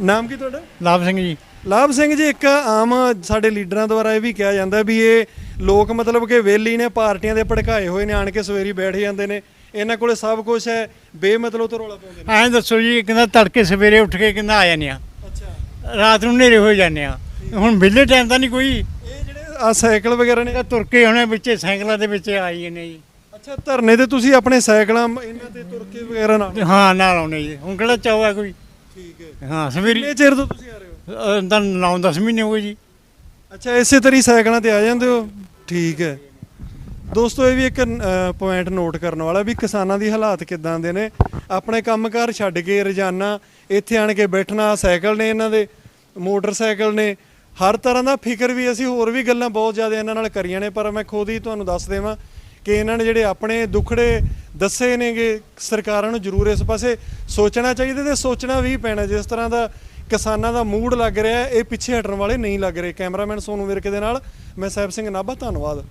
ਨਾਮ ਕੀ ਤੁਹਾਡਾ? ਲਾਭ ਸਿੰਘ ਜੀ। ਲਾਭ ਸਿੰਘ ਜੀ, ਇੱਕ ਆਮ ਸਾਡੇ ਲੀਡਰਾਂ ਦੁਆਰਾ ਇਹ ਵੀ ਕਿਹਾ ਜਾਂਦਾ ਵੀ ਇਹ ਲੋਕ ਮਤਲਬ ਕਿ ਵਿਹਲੀ ਨੇ, ਪਾਰਟੀਆਂ ਦੇ ਭੜਕਾਏ ਹੋਏ ਨੇ, ਆਣ ਕੇ ਸਵੇਰੀ ਬੈਠ ਜਾਂਦੇ ਨੇ, ਇਹਨਾਂ ਕੋਲੇ ਸਭ ਕੁਝ ਹੈ, ਬੇਮਤਲਬ ਤੋਂ ਰੌਲਾ ਪਾਉਂਦੇ ਨੇ। ਐਂ ਦੱਸੋ ਜੀ, ਕਹਿੰਦਾ ਤੜਕੇ ਸਵੇਰੇ ਉੱਠ ਕੇ ਕਹਿੰਦਾ ਆ ਜਾਂਦੇ ਆ, ਅੱਛਾ। ਰਾਤ ਨੂੰ ਹਨੇਰੇ ਹੋ ਜਾਂਦੇ ਆ। ਹੁਣ ਵਿਹਲੇ ਟਾਈਮ ਤਾਂ ਨਹੀਂ ਕੋਈ, ਇਹ ਜਿਹੜੇ ਆ ਸਾਈਕਲ ਵਗੈਰਾ ਨੇ, ਤਾਂ ਤੁਰ ਕੇ ਹੁਣੇ ਵਿੱਚੇ ਸਾਈਕਲਾਂ ਦੇ ਵਿੱਚ ਆਈ ਜਾਂਦੇ ਜੀ। ਅੱਛਾ, ਧਰਨੇ ਤੇ ਤੁਸੀਂ ਆਪਣੇ ਸਾਈਕਲਾਂ ਇਹਨਾਂ ਤੇ ਤੁਰ ਕੇ ਵਗੈਰਾ ਨਾਲ? ਹਾਂ, ਨਾਲ ਆਉਣੇ ਜੀ। ਹੁਣ ਕਿਹੜਾ ਚਾਹਵਾ ਕੋਈ। ਠੀਕ ਹੈ। ਹਾਂ, ਸਵੇਰੀ ਕਿੰਨੇ ਚਿਰ ਤੋਂ ਤੁਸੀਂ ਆ ਰਹੇ ਹੋ? ਤਾਂ 9-10 ਮਹੀਨੇ ਹੋ ਗਏ ਜੀ। ਅੱਛਾ, ਇਸੇ ਤਰੀ ਸਾਈਕਲਾਂ ਤੇ ਆ ਜਾਂਦੇ ਹੋ? ਠੀਕ ਹੈ। ਦੋਸਤੋ, ਇਹ ਵੀ ਇੱਕ ਪੁਆਇੰਟ ਨੋਟ ਕਰਨ ਵਾਲਾ ਵੀ ਕਿਸਾਨਾਂ ਦੀ ਹਾਲਾਤ ਕਿੱਦਾਂ ਦੇ ਨੇ। ਆਪਣੇ ਕੰਮਕਾਰ ਛੱਡ ਕੇ ਰੋਜ਼ਾਨਾ ਇੱਥੇ ਆਣ ਕੇ ਬੈਠਣਾ, ਸਾਈਕਲ ਨੇ ਇਹਨਾਂ ਦੇ, ਮੋਟਰਸਾਈਕਲ ਨੇ, ਹਰ ਤਰ੍ਹਾਂ ਦਾ ਫਿਕਰ ਵੀ। ਅਸੀਂ ਹੋਰ ਵੀ ਗੱਲਾਂ ਬਹੁਤ ਜ਼ਿਆਦਾ ਇਹਨਾਂ ਨਾਲ ਕਰੀਆਂ ਨੇ, ਪਰ ਮੈਂ ਖੁਦ ਹੀ ਤੁਹਾਨੂੰ ਦੱਸ ਦੇਵਾਂ ਕਿ ਇਹਨਾਂ ਨੇ ਜਿਹੜੇ ਆਪਣੇ ਦੁੱਖੜੇ ਦੱਸੇ ਨੇਗੇ, ਸਰਕਾਰਾਂ ਨੂੰ ਜ਼ਰੂਰ ਇਸ ਪਾਸੇ ਸੋਚਣਾ ਚਾਹੀਦਾ ਤੇ ਸੋਚਣਾ ਵੀ ਪੈਣਾ। ਜਿਸ ਤਰ੍ਹਾਂ ਦਾ ਕਿਸਾਨਾਂ ਦਾ ਮੂਡ ਲੱਗ ਰਿਹਾ, ਇਹ ਪਿੱਛੇ ਹਟਣ ਵਾਲੇ ਨਹੀਂ ਲੱਗ ਰਹੇ। ਕੈਮਰਾਮੈਨ ਸੋਨੂ ਵਿਰਕੇ ਦੇ ਨਾਲ ਮੈਂ ਸਾਹਿਬ ਸਿੰਘ ਨਾਭਾ, ਧੰਨਵਾਦ।